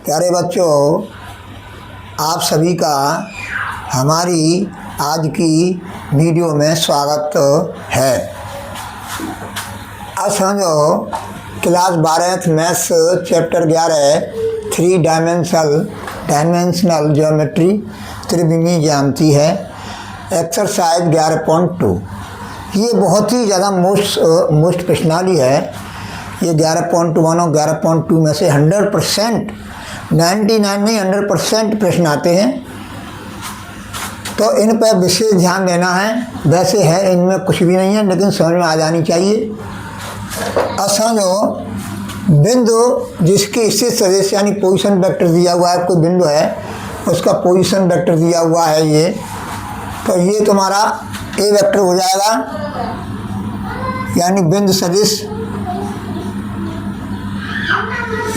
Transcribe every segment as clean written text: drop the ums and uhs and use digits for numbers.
प्यारे बच्चों, आप सभी का हमारी आज की वीडियो में स्वागत है। आज समझो class 12 maths chapter 11 dimensional geometry त्रिविमीय ज्यामिति है, एक्सरसाइज 11.2। ये बहुत ही ज़्यादा मोस्ट प्रश्नावली है। ये 11.1 और 11.2 में से 100% 99 नहीं 100% प्रश्न आते हैं, तो इन पर विशेष ध्यान देना है। वैसे है इनमें कुछ भी नहीं है, लेकिन समझ में आ जानी चाहिए। अब समझो, बिंदु जिसकी स्थित सदिश यानी पोजीशन वेक्टर दिया हुआ है, कोई बिंदु है उसका पोजीशन वेक्टर दिया हुआ है ये, तो ये तुम्हारा ए वेक्टर हो जाएगा, यानी बिंदु सदिश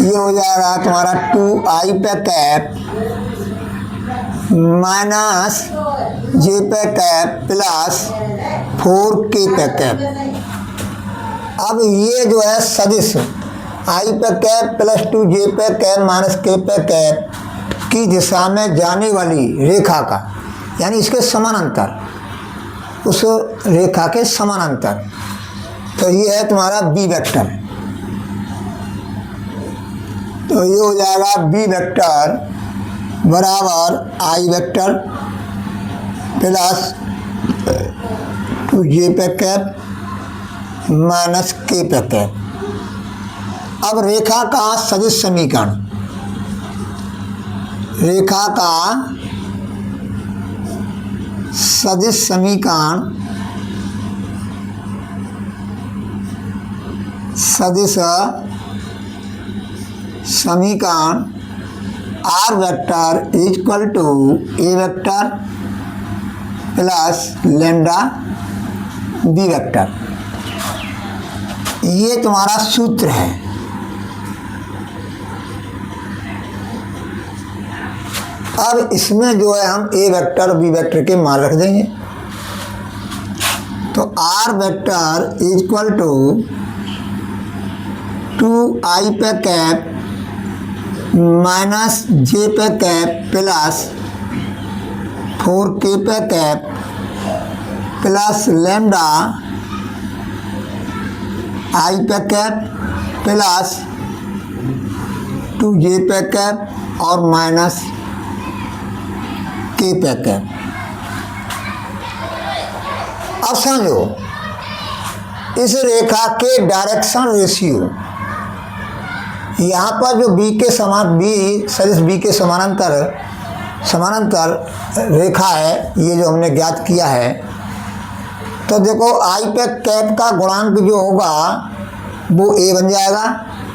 ये हो जाएगा तुम्हारा 2i पे कैप माइनस जे पे कैप प्लस 4k पे कैप। अब ये जो है सदिश i पे कैप प्लस 2j पे कैप माइनस k पे कैप की दिशा में जाने वाली रेखा का, यानी इसके समानांतर, उस रेखा के समानांतर, तो ये है तुम्हारा बी वेक्टर। तो ये हो जाएगा बी वेक्टर बराबर आई वेक्टर प्लस 2j पे कैप माइनस k पे कैप। अब रेखा का सदिश समीकरण, रेखा का सदिश समीकरण, सदिश समीकरण R vector equal to A vector plus lambda B vector, ये तुम्हारा सूत्र है। अब इसमें जो है हम ए वेक्टर बी वेक्टर के मान रख देंगे, तो are vector equal to 2i पे कैप माइनस जे पे कैप प्लस 4k पे कैप प्लस लैम्डा i पे कैप प्लस 2j पे कैप और माइनस k पे कैप। अब समझो, इस रेखा के डायरेक्शन रेशियो, यहाँ पर जो बी के समान, बी सदिश बी के समानांतर रेखा है, ये जो हमने ज्ञात किया है, तो देखो आई पे कैप का गुणांक जो होगा वो ए बन जाएगा,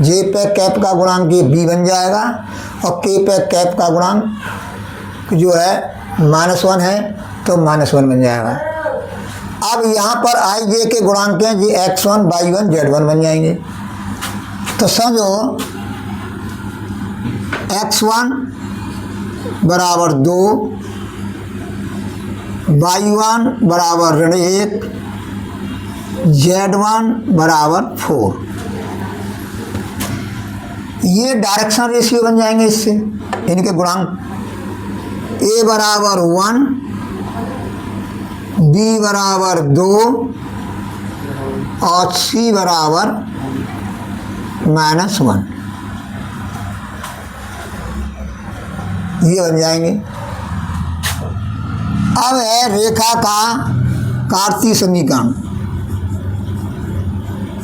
जे पे कैप का गुणांक ये बी बन जाएगा, और के पे कैप का गुणांक जो है -1 है तो -1 बन जाएगा। अब यहाँ पर आई जे के गुणांक हैं जी x1 y1 z1 बन जाएंगे। तो समझो x1 बराबर 2, y1 बराबर -1, z1 बराबर 4, ये डायरेक्शन रेशियो बन जाएंगे इससे, इनके गुणांक। a बराबर 1, b बराबर 2 और c बराबर -1, ये बन जाएंगे। अब है रेखा का कार्तीय समीकरण,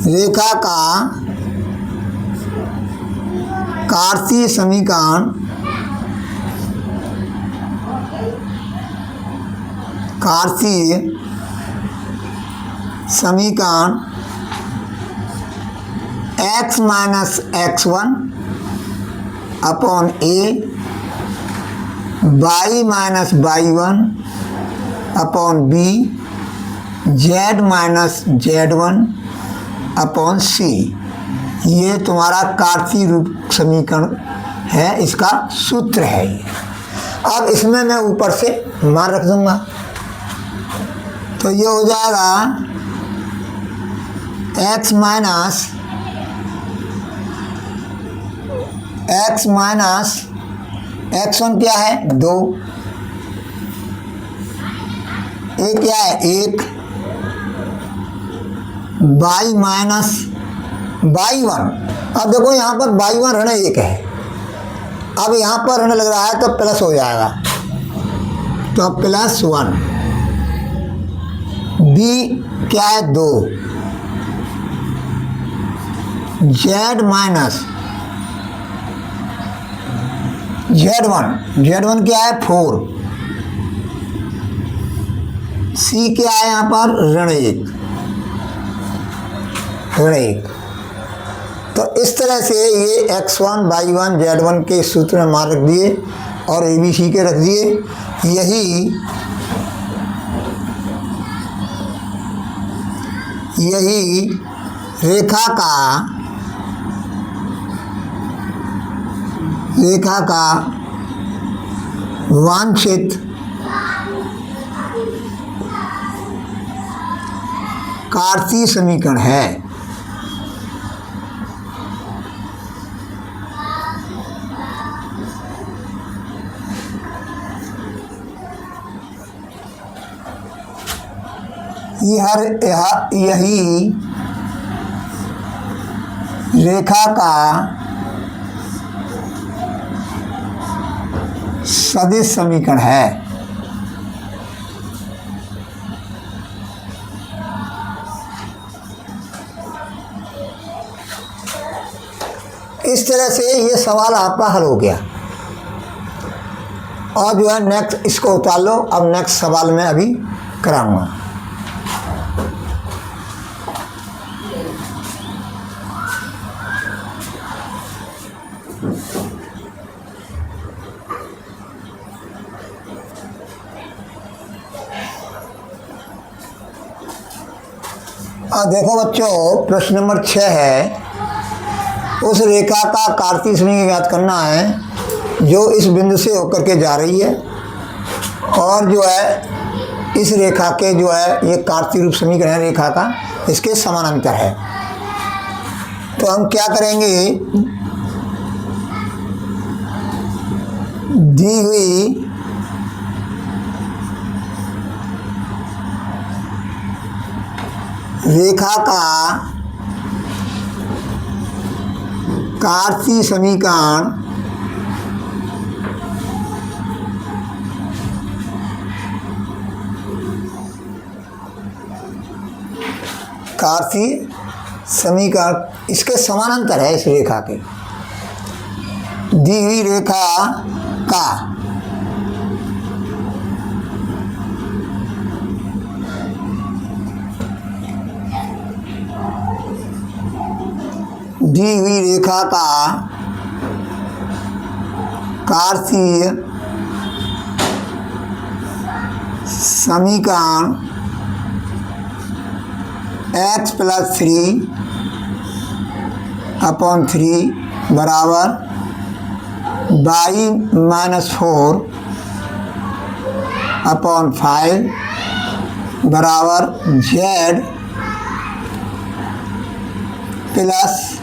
रेखा का कार्तीय समीकरण, कार्तीय समीकरण x minus x1 upon a, y minus y1 upon b, z minus z1 upon c, ये तुम्हारा कार्तीय रूप समीकरण है, इसका सूत्र है ये। अब इसमें मैं ऊपर से मान रख दूंगा, तो ये हो जाएगा x minus x minus x1 क्या है 2, ये क्या है 1, y माइनस y1। अब देखो यहाँ पर y1 ऋण 1 है, अब यहाँ पर ऋण लग रहा है तो प्लस हो जाएगा, तो +1। b क्या है 2, z माइनस z1 क्या है 4, c क्या है यहाँ पर ऋण 1। तो इस तरह से ये x1 y1 z1 के सूत्र में मान रख दिए और ABC के रख दिए। यही रेखा का वांछित कार्तीय समीकरण है। यही रेखा का सदिश समीकरण है। इस तरह से ये सवाल आपका हल हो गया। और जो है नेक्स्ट इसको उतार लो, अब नेक्स्ट सवाल में अभी कराऊंगा। देखो बच्चों, प्रश्न नंबर 6 है, उस रेखा का कार्तीय समीकरण ज्ञात करना है जो इस बिंदु से होकर के जा रही है और जो है इस रेखा के जो है ये कार्तीय रूप समीकरण है रेखा का, इसके समानांतर है। तो हम क्या करेंगे, दी हुई रेखा का कार्तीय समीकरण इसके समानांतर है। इस रेखा के दी हुई रेखा का कार्तीय समीकरण x + 3/3 बराबर y - 4/5 बराबर z +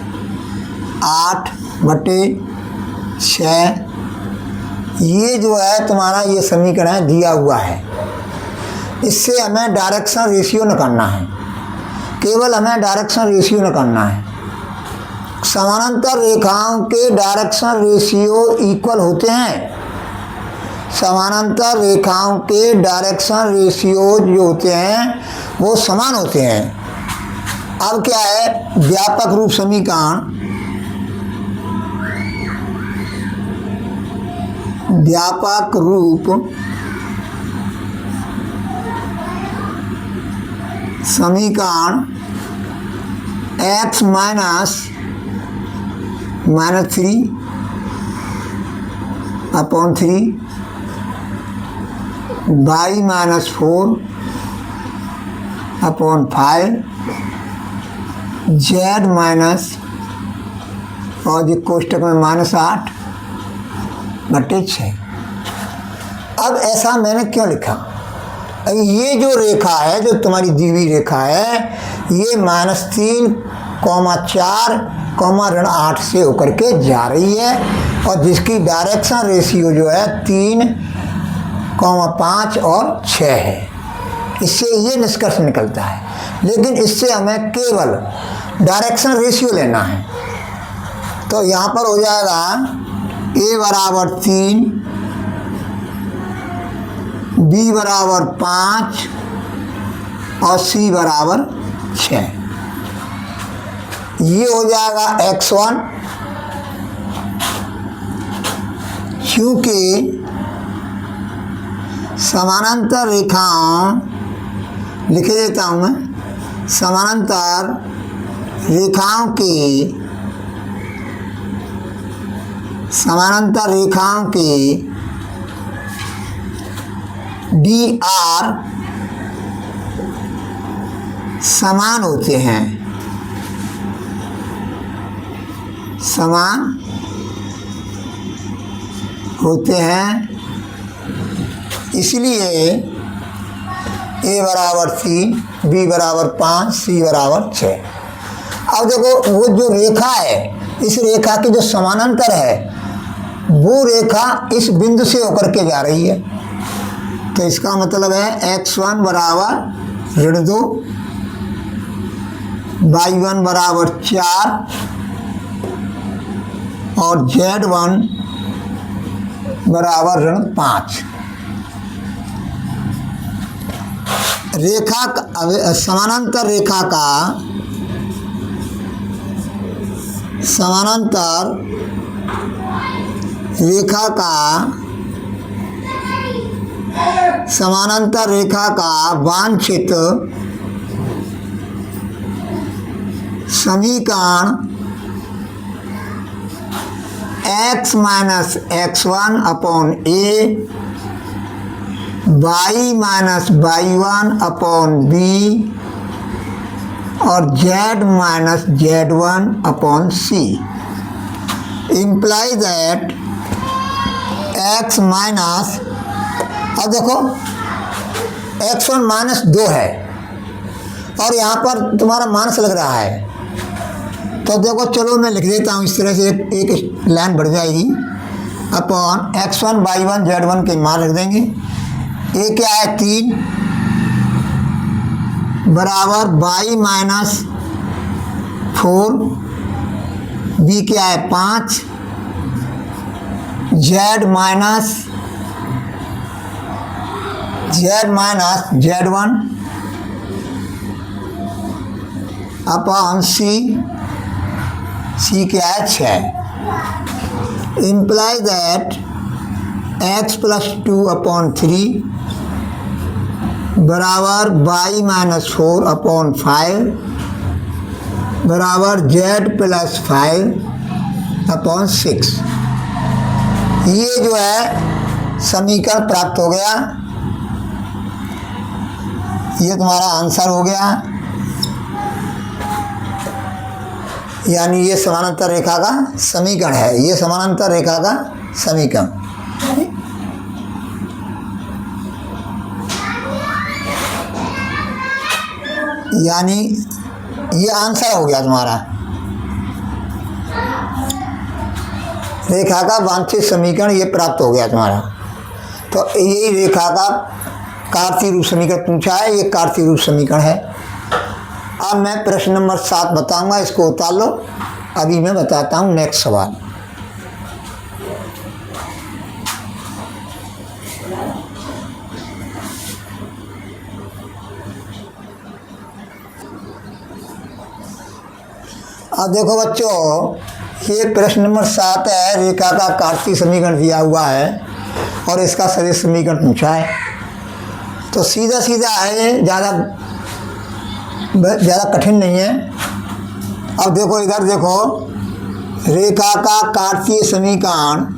8/6। ये जो है तुम्हारा ये समीकरण है दिया हुआ है। इससे हमें डायरेक्शन रेशियो निकालना है, केवल हमें डायरेक्शन रेशियो निकालना है। समानांतर रेखाओं के डायरेक्शन रेशियो इक्वल होते हैं। समानांतर रेखाओं के डायरेक्शन रेशियो जो होते हैं वो समान होते हैं। अब क्या है, व्यापक रूप समीकरण x - 3/3 y - 4/5 z माइनस और जो कोष्टक में -8/6। अब ऐसा मैंने क्यों लिखा, ये जो रेखा है जो तुम्हारी दी हुई रेखा है ये -3,4 कॉमा ऋण 8 से होकर के जा रही है और जिसकी डायरेक्शन रेशियो जो है 3,5 और 6 है। इससे ये निष्कर्ष निकलता है, लेकिन इससे हमें केवल डायरेक्शन रेशियो लेना है। तो यहाँ पर हो जाएगा a बराबर 3, b बराबर 5 और c बराबर 6। ये हो जाएगा x1, क्योंकि समानांतर रेखाओं लिख देता हूँ मैं, समानांतर रेखाओं के dr समान होते हैं, इसलिए a बराबर 3, b बराबर 5, c बराबर 6। अब देखो वो जो रेखा है, इस रेखा की जो समानांतर है वो रेखा इस बिंदु से होकर के जा रही है। तो इसका मतलब है x1 बराबर ऋण 2, y1 बराबर 4 और z1 बराबर ऋण 5। समानांतर रेखा का वांछित समीकरण x minus x1 upon a, y minus y1 upon b और z minus z1 upon c imply that x minus, अब देखो x1 माइनस 2 है और यहाँ पर तुम्हारा माइनस लग रहा है। तो देखो चलो मैं लिख देता हूँ, इस तरह से एक लाइन बढ़ जाएगी। अपॉन x1 y1 z1 के मान रख देंगे। a क्या है 3 बराबर y माइनस 4, b क्या है 5, z minus z1 upon c क्या है 6। Imply that x plus 2 upon 3 बराबर y माइनस 4 अपॉन 5 बराबर z प्लस 5 अपॉन 6। ये जो है समीकरण प्राप्त हो गया, ये तुम्हारा आंसर हो गया। यानी ये समानांतर रेखा का समीकरण है, ये समानांतर रेखा का समीकरण। यानी ये आंसर हो गया तुम्हारा, रेखा का वांछित समीकरण ये प्राप्त हो गया तुम्हारा। तो यही रेखा का कार्तीय रूप समीकरण पूछा है, ये कार्तीय रूप समीकरण है। अब मैं प्रश्न नंबर 7 बताऊंगा, इसको उतार लो। अभी मैं बताता हूँ नेक्स्ट सवाल। अब देखो बच्चों, ये प्रश्न नंबर 7 है, रेखा का कार्तीय समीकरण दिया हुआ है और इसका सदिश समीकरण पूछा है। तो सीधा सीधा है, ज़्यादा कठिन नहीं है। अब देखो इधर देखो, रेखा का कार्तीय समीकरण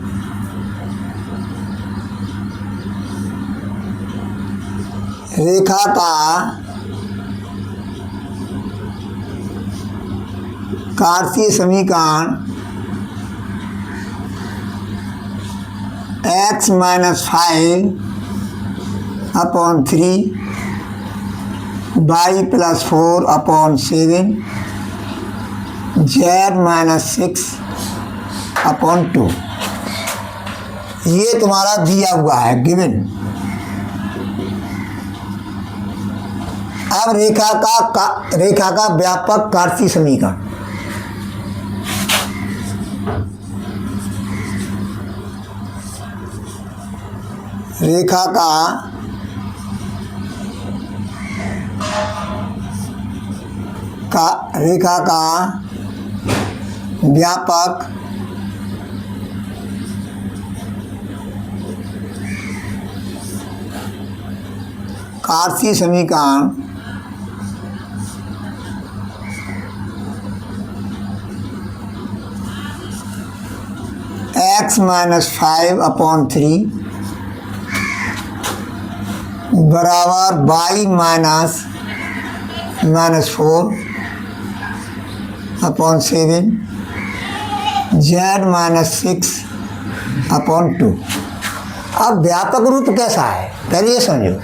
x minus 5 upon 3 y plus 4 upon 7 Z minus 6/2। ये तुम्हारा दिया हुआ है, गिवन। अब रेखा का व्यापक कार्तीय समीकरण। रेखा का व्यापक कार्तीय समीकरण x माइनस 5/3 बराबर y माइनस 4/7 z माइनस 6/2। अब व्यापक रूप कैसा है, पहले ये समझो।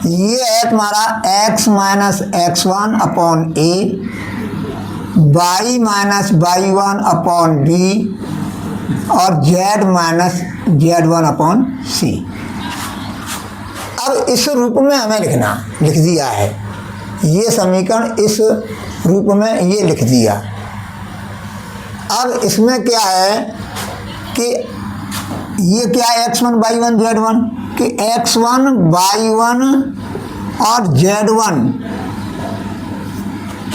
ये है तुम्हारा x minus x1/a, y minus y1/b और z माइनस z1/c। अब इस रूप में हमें लिख दिया है, ये समीकरण इस रूप में ये लिख दिया। अब इसमें क्या है कि ये क्या है, x1 y1 z1, कि x1 y1 और z1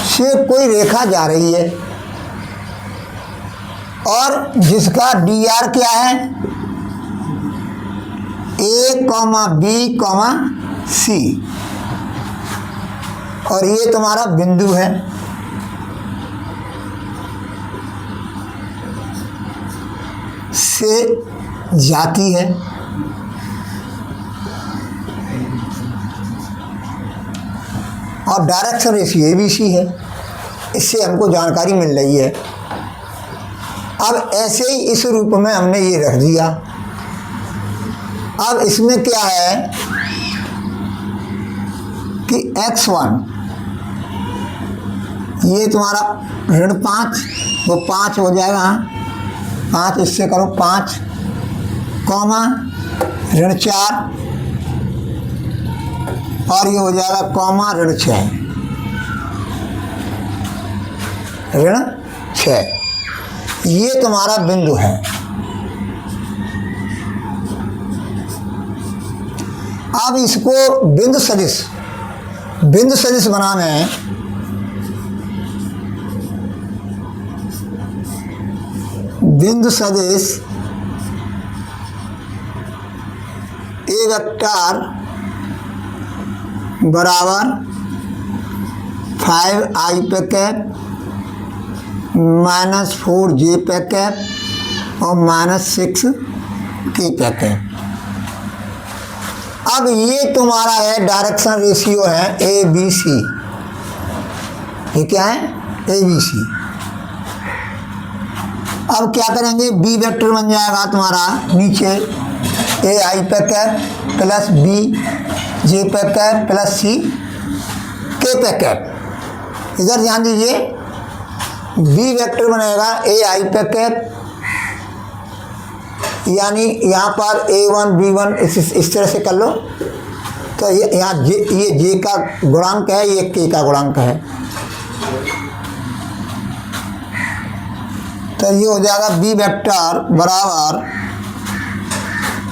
से कोई रेखा जा रही है और जिसका dr क्या है, a, b, c, और ये तुम्हारा बिंदु है। से जाती है और डायरेक्शन रेशियो ABC है। इससे हमको जानकारी मिल रही है। अब ऐसे ही इस रूप में हमने ये रख दिया। अब इसमें क्या है कि x1 ये तुम्हारा -5, वो 5 हो जाएगा, 5 इससे करो 5, कॉमा -4 और ये हो जाएगा कॉमा -6। ये तुम्हारा बिंदु है। अब इसको बिंदु सदिश बनाना है। बिंदु सदिश ए वेक्टर बराबर 5i पे कैप माइनस 4j पे कैप और माइनस 6k पे कैप। अब ये तुम्हारा है डायरेक्शन रेशियो है ABC। ये क्या है, ABC। अब क्या करेंगे, B वेक्टर बन जाएगा तुम्हारा नीचे AI पे कैप प्लस BJ पे कैप प्लस CK पे कैप। इधर ध्यान दीजिए, B वेक्टर बनेगा AI पे कैप, यानी यहाँ पर A1 B1 इस तरह से कर लो। तो यहाँ ये J का गुणांक है, ये K का गुणांक है। तो ये हो जाएगा B वेक्टर बराबर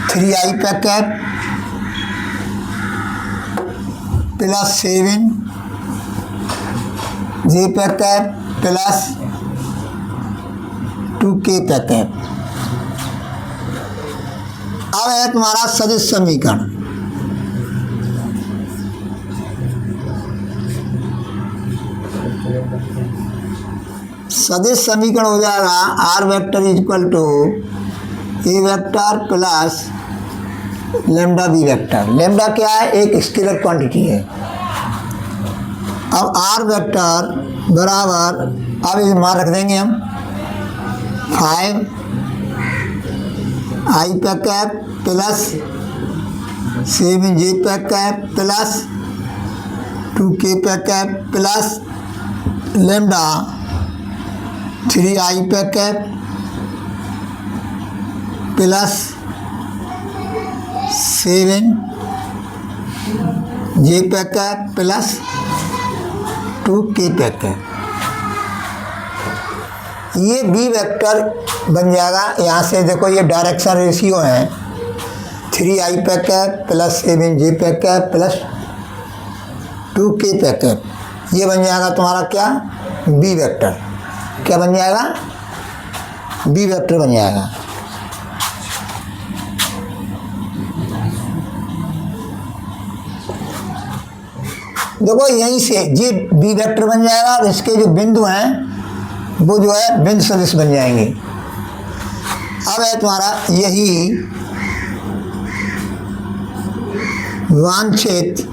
3i पे कैप प्लस 7j पे कैप प्लस 2k पे कैप। अब है तुम्हारा सदिश समीकरण। सदिश समीकरण हो जाएगा r vector equal to A vector plus lambda B vector. Lambda क्या है, एक स्केलर क्वांटिटी है। अब r वेक्टर बराबर, अब इस मान रख देंगे हम 5i पे कैप प्लस 7j पे कैप प्लस 2k पे कैप प्लस लेमडा 3i पे कैप प्लस 7j पे कैप प्लस 2k पे कैप। ये बी वेक्टर बन जाएगा। यहाँ से देखो ये डायरेक्शन रेशियो है 3i पे कैप प्लस 7j पे कैप प्लस 2k पे कैप। ये बन जाएगा तुम्हारा क्या, बी वेक्टर। क्या बन जाएगा, बी वेक्टर बन जाएगा। देखो यहीं से ये बी वेक्टर बन जाएगा और इसके जो बिंदु हैं वो जो है बिंदु सदिश बन जाएंगे। अब है तुम्हारा यही वांछित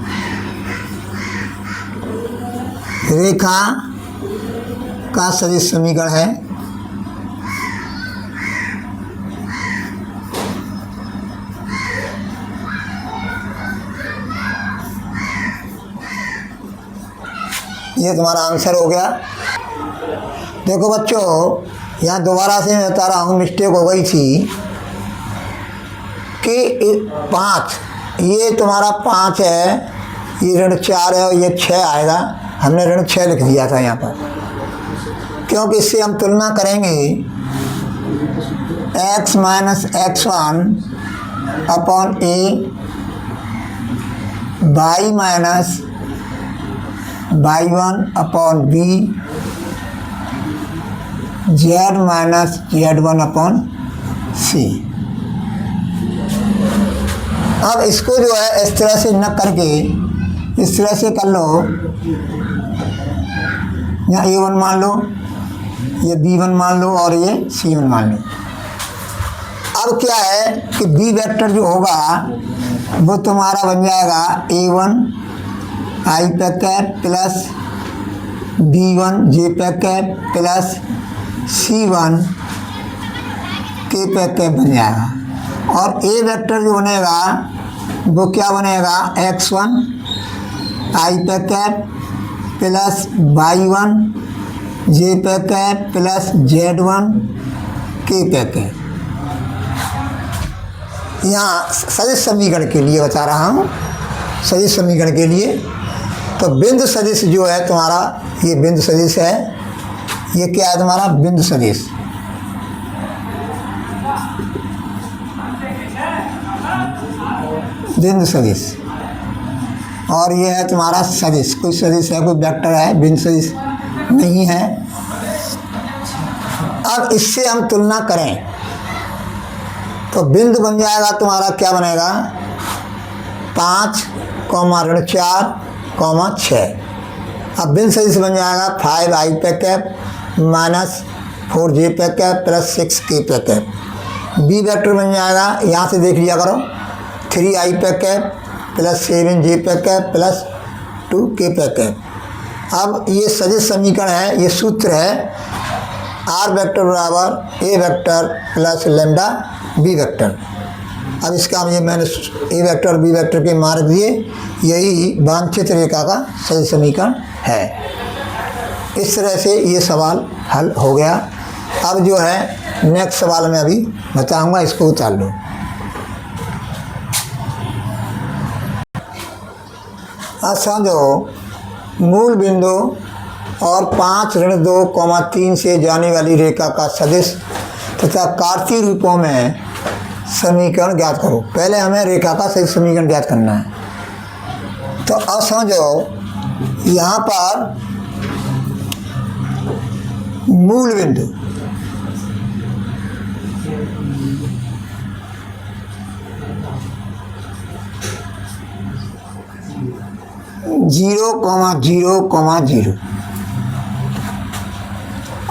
रेखा का सदिश समीकरण है। ये तुम्हारा आंसर हो गया। देखो बच्चों, यहाँ दोबारा से मैं बता रहा हूँ, मिस्टेक हो गई थी कि 5, ये तुम्हारा 5 है, ये ऋण 4 है और ये 6 आएगा। हमने ऋण 6 लिख दिया था यहाँ पर, क्योंकि इससे हम तुलना करेंगे x minus x1 upon a, y minus y1 upon b, z minus z1 upon c। अब इसको जो है इस तरह से न करके इस तरह से कर लो। यहाँ a1 मान लो, ये b1 मान लो और ये c1 मान लो। अब क्या है कि b वेक्टर जो होगा वो तुम्हारा बन जाएगा a1 i पे कैप प्लस b1 j पे कैप प्लस c1 k पे कैप बन जाएगा। और a वेक्टर जो बनेगा वो क्या बनेगा, x1 i पे कैप प्लस y1 j पे कैप प्लस z1 k पे कैप। यहाँ सदिश समीकरण के लिए बता रहा हूँ, सदिश समीकरण के लिए। तो बिंदु सदिश जो है तुम्हारा, ये बिंदु सदिश है। ये क्या है तुम्हारा, बिंदु सदिश। बिंदु सदिश। और ये है तुम्हारा सदिश। कोई सदिश है, कोई वेक्टर है, बिंदु सदिश नहीं है। अब इससे हम तुलना करें तो बिंदु बन जाएगा तुम्हारा, क्या बनेगा, 5, ऋण 4, 6। अब बिंदु सदिश बन जाएगा 5i पे कैप माइनस 4j पे कैप प्लस 6k पे कैप। बी वेक्टर बन जाएगा, यहाँ से देख लिया करो, 3i पे कैप प्लस 7j पे कैप प्लस 2k पे कैप। अब ये सदिश समीकरण है, ये सूत्र है r वेक्टर बराबर a vector plus lambda b vector. अब इसका ये मैंने a वेक्टर और b वेक्टर के मार्क दिए, यही वांछित रेखा का सदिश समीकरण है। इस तरह से ये सवाल हल हो गया। अब जो है नेक्स्ट सवाल में अभी बताऊंगा, इसको उतार लो। अब समझो, मूल बिंदु और 5 ऋण 2, 3 से जाने वाली रेखा का सदिश तथा कार्तीय रूपों में समीकरण ज्ञात करो। पहले हमें रेखा का सदिश समीकरण ज्ञात करना है। तो अब समझो, यहाँ पर मूल बिंदु जीरो कॉमा जीरो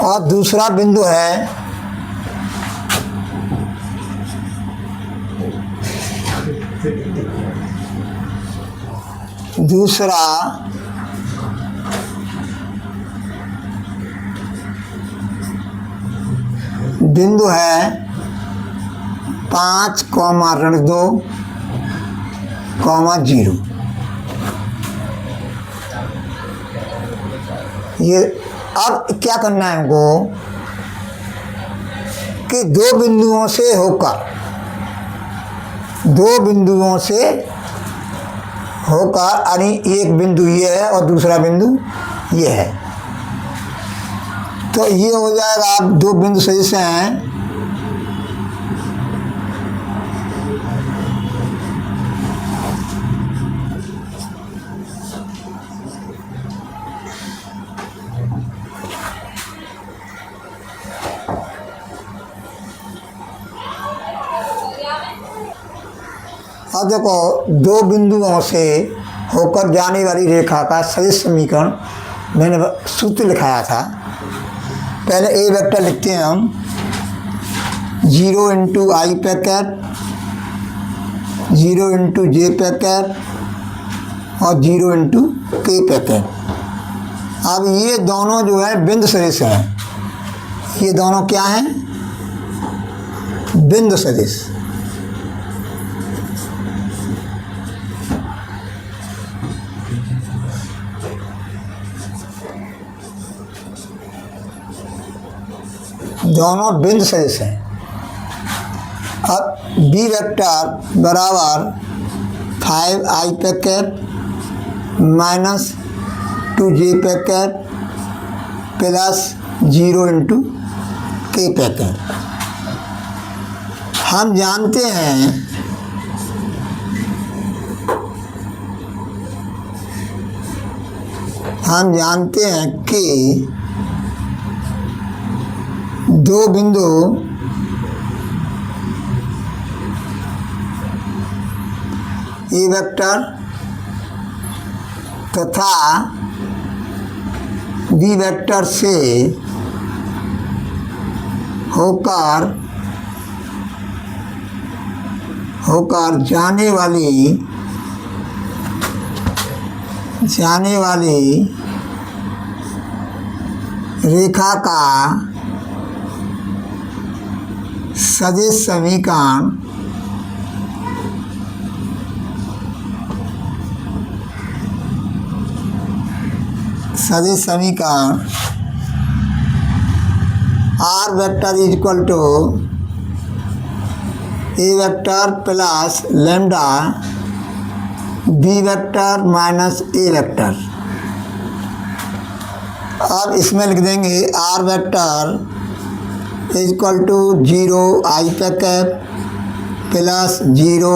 और दूसरा बिंदु है दूसरा बिंदु है 5, ऋण 2, 0। ये अब क्या करना है हमको, कि दो बिंदुओं से होकर यानी एक बिंदु ये है और दूसरा बिंदु ये है, तो ये हो जाएगा। आप दो बिंदु सदिश हैं, अब देखो दो बिंदुओं से होकर जाने वाली रेखा का सदिश समीकरण मैंने सूत्र लिखाया था। पहले ए वेक्टर लिखते हैं हम 0 इंटू आई पैकेट, 0 इंटू जे पैकेट और 0 इंटू के पैकेट। अब ये दोनों जो है बिंदु सदिश हैं, ये दोनों क्या हैं? बिंदु सदिश। दोनों बिंदु सदिश हैं। अब बी वेक्टर बराबर 5i packet minus 2j packet plus 0 into K packet. हम जानते हैं कि दो बिंदु ए वेक्टर तथा बी वेक्टर से होकर जाने वाली रेखा का सदिश समीकरण R vector is equal to A vector plus lambda B vector minus A vector. अब इसमें लिख देंगे R vector is equal to 0 I packet plus 0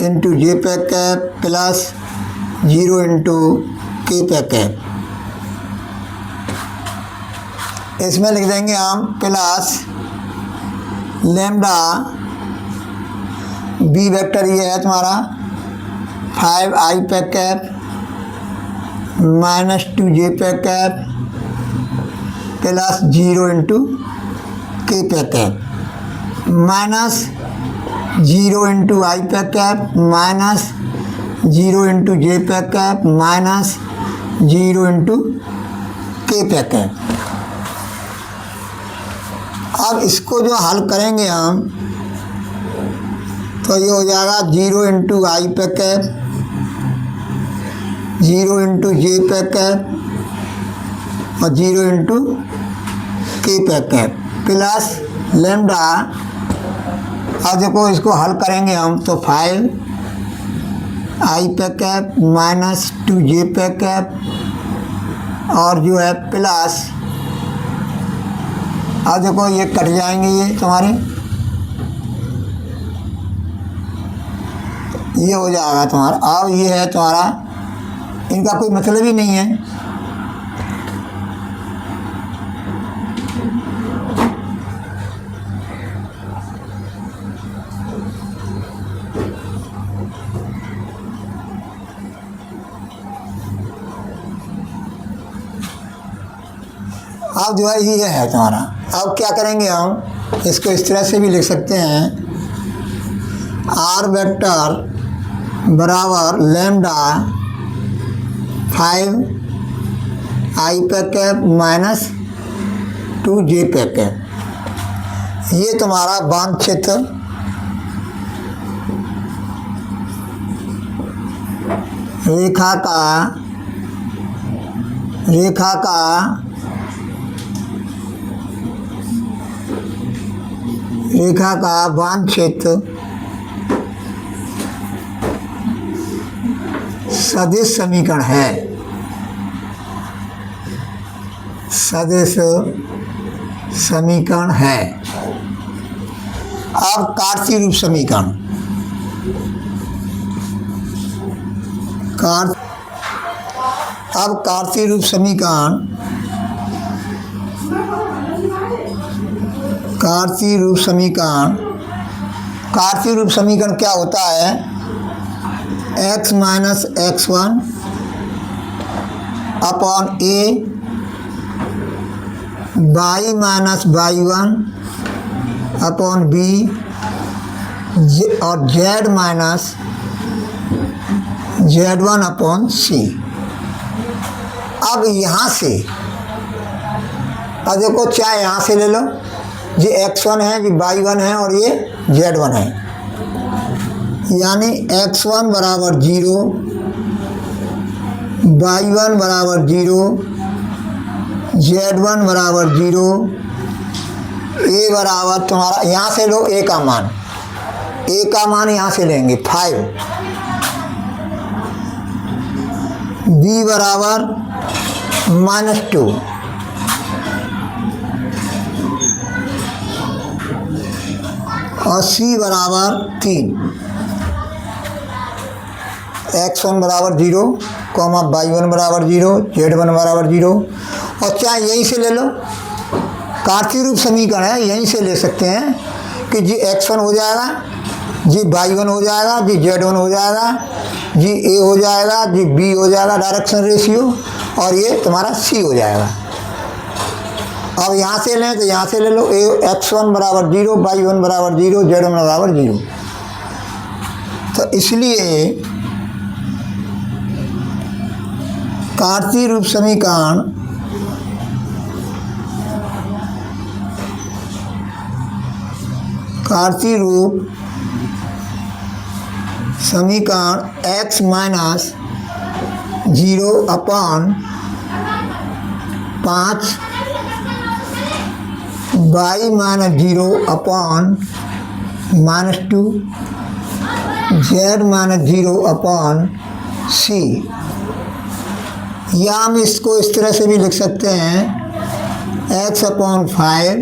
into J packet plus 0 into K packet. इसमें लिख देंगे हम प्लस लैम्डा बी वेक्टर ये है तुम्हारा 5i packet minus 2j packet plus 0 into K packet minus 0 into आई packet minus 0 into J packet minus 0 into K packet. अब इसको जो हल करेंगे हम तो ये हो जाएगा 0 इंटू आई पैकेट 0 इंटू जे पैकेट और 0 into K packet plus lambda. अब देखो इसको हल करेंगे हम तो 5i packet minus 2j packet और जो है प्लस, अब देखो ये कट जाएंगे ये तुम्हारे, ये हो जाएगा तुम्हारा। अब ये है तुम्हारा, इनका कोई मतलब ही नहीं है। अब जो है ये है तुम्हारा। अब क्या करेंगे हम, इसको इस तरह से भी लिख सकते हैं, आर वेक्टर बराबर lambda 5i packet minus 2j packet. ये तुम्हारा वांछित रेखा का रेखा का वांछित सदिश समीकरण है। सदिश समीकरण है। अब कार्तीय रूप समीकरण। अब कार्तीय रूप समीकरण, कार्तीय रूप समीकरण, कार्तीय रूप समीकरण क्या होता है? x minus x1 upon a, y minus y1 upon b और z minus z1 upon c। अब यहाँ से, अब देखो चाहे यहाँ से ले लो, ये x1 है, ये y1 है और ये z1 है, यानी x1 बराबर 0, y1 बराबर 0, z1 बराबर 0, a बराबर तुम्हारा, यहाँ से लो a का मान, a का मान यहाँ से लेंगे 5, b बराबर -2, और c बराबर 3। x1 बराबर 0, y1 बराबर 0, z1 बराबर 0, और चाहे यहीं से ले लो, कार्तीय रूप समीकरण है, यहीं से ले सकते हैं कि जी x1 हो जाएगा, जी y1 हो जाएगा, जी z1 हो जाएगा, जी a हो जाएगा, जी b हो जाएगा डायरेक्शन रेशियो, और ये तुम्हारा c हो जाएगा। अब यहाँ से लें तो यहाँ से ले लो, x1 बराबर 0, y1 बराबर 0, z1 बराबर 0। तो इसलिए कार्तीय रूप समीकरण कार्तीय रूप समीकरण x minus 0 upon 5, y minus 0 upon -2, z minus 0 upon c, या हम इसको इस तरह से भी लिख सकते हैं x अपॉन 5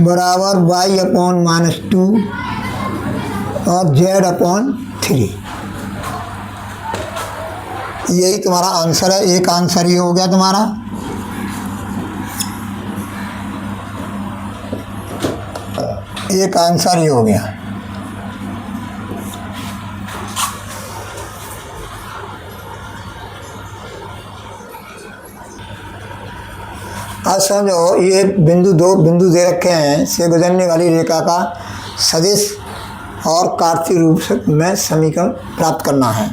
बराबर y अपॉन -2 और z अपॉन 3। यही तुम्हारा आंसर है, एक आंसर ये हो गया तुम्हारा। एक आंसर ये हो गया। अब समझो, ये बिंदु दो बिंदु दे रखे हैं, से गुजरने वाली रेखा का सदिश और कार्तीय रूप में समीकरण प्राप्त करना है।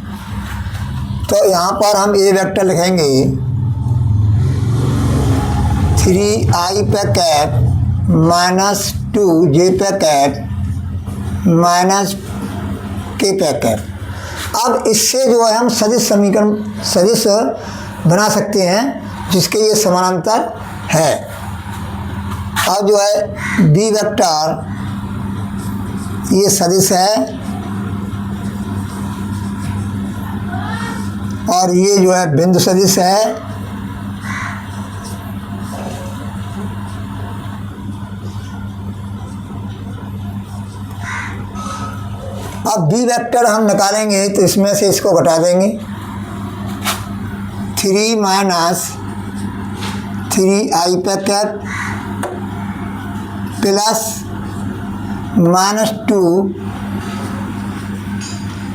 तो यहाँ पर हम ए वेक्टर लिखेंगे 3i पे कैप -2j पे कैप -k पे कैप। अब इससे जो है हम सदिश समीकरण, सदिश बना सकते हैं जिसके ये समानांतर है। अब जो है बी वेक्टर ये सदिश है और ये जो है बिंदु सदिश है। अब बी वेक्टर हम निकालेंगे तो इसमें से इसको घटा देंगे, 3 माइनस 3i पे कैप प्लस -2,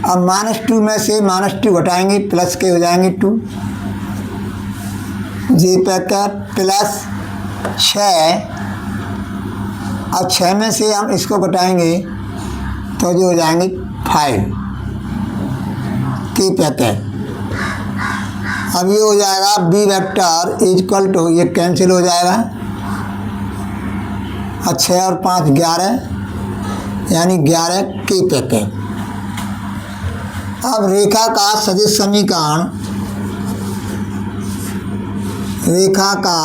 अब -2 में से -2 घटाएंगे प्लस के हो जाएंगे 2, जे पे कैप प्लस 6, और 6 में से हम इसको घटाएंगे तो जो हो जाएंगे 5 के पे कैप। अब ये हो जाएगा बी वेक्टर इक्वल टू, ये कैंसिल हो जाएगा, और 6 और 5 11, यानी 11 के पे कैप। अब रेखा का सदिश समीकरण, रेखा का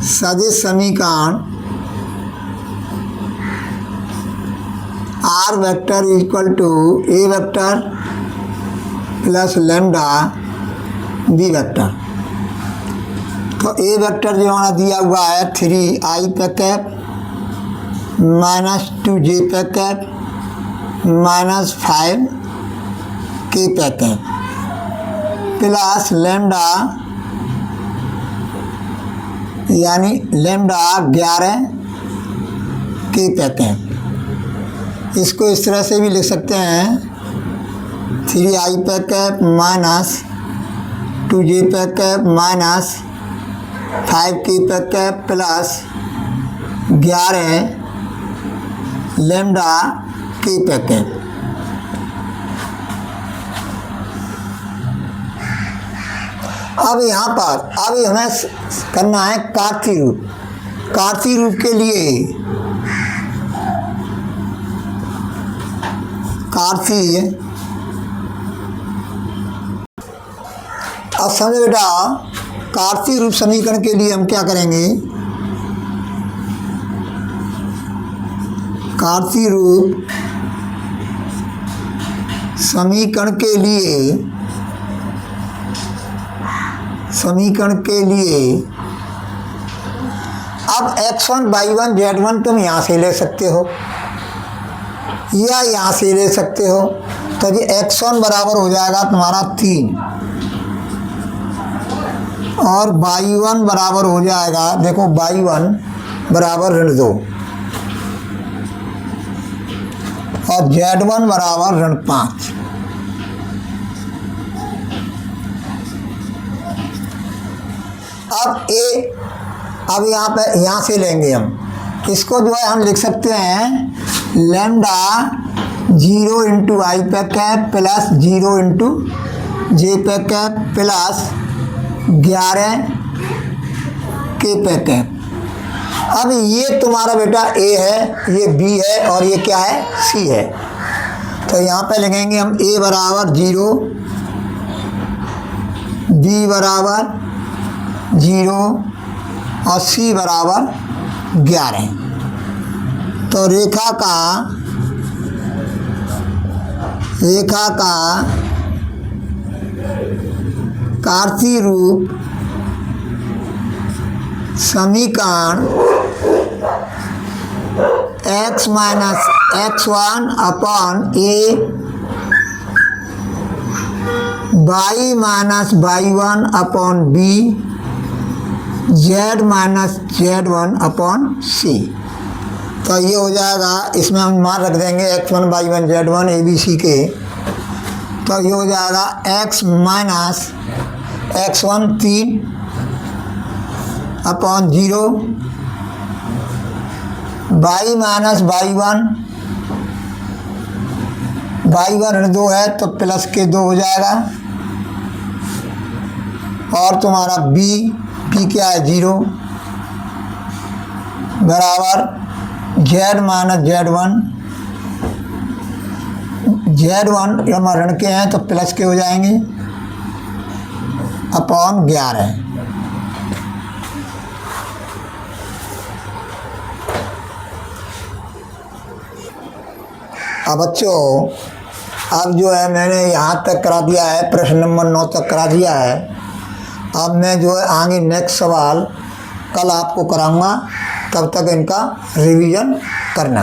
सदिश समीकरण R vector equal to A vector plus lambda B vector. तो ए वेक्टर जो हमारा दिया हुआ है 3i पे कैप माइनस 2j पे कैप माइनस 5k पे कैप प्लस लैम्डा यानी लैम्डा 11k पे कैप। इसको इस तरह से भी लिख सकते हैं 3i पे कैप माइनस 2j पे कैप माइनस 5k पे कैप प्लस 11 लैम्डा k पे कैप। अब यहाँ पर अभी हमें करना है कार्तीय रूप। कार्तीय रूप के लिए कार्तीय, अब समझो बेटा कार्तीय रूप समीकरण के लिए हम क्या करेंगे, कार्तीय रूप समीकरण के लिए अब x1 y1 z1 तुम यहाँ से ले सकते हो या यहाँ से ले सकते हो। तो ये x1 बराबर हो जाएगा तुम्हारा 3 और y1 बराबर हो जाएगा, देखो y1 बराबर ऋण 2 और z1 बराबर ऋण 5। अब यहाँ से लेंगे हम इसको, जो है हम लिख सकते हैं लैम्डा 0 इंटू आई पे कैप प्लस 0 इंटू जे पे कैप प्लस 11k पे कैप। अब ये तुम्हारा बेटा a है, ये b है और ये क्या है c है। तो यहाँ पे लिखेंगे हम a बराबर 0, b बराबर 0 और c बराबर 11। तो रेखा का कार्तीय रूप समीकरण x minus x1 upon a y minus y1 upon b z minus z1 upon c। तो ये हो जाएगा, इसमें हम मान रख देंगे x1 y1 z1 a b c के। तो ये हो जाएगा x minus x1 3 upon 0 y minus y1 ऋण 2 है तो प्लस के 2 हो जाएगा और तुम्हारा b क्या है 0 बराबर z माइनस z1 हमारे ऋण के हैं तो प्लस के हो जाएंगे अपॉन 11। अब बच्चों अब जो है मैंने यहाँ तक करा दिया है, प्रश्न नंबर 9 तक करा दिया है। अब मैं जो है आगे नेक्स्ट सवाल कल आपको कराऊंगा, तब तक इनका रिवीजन करना।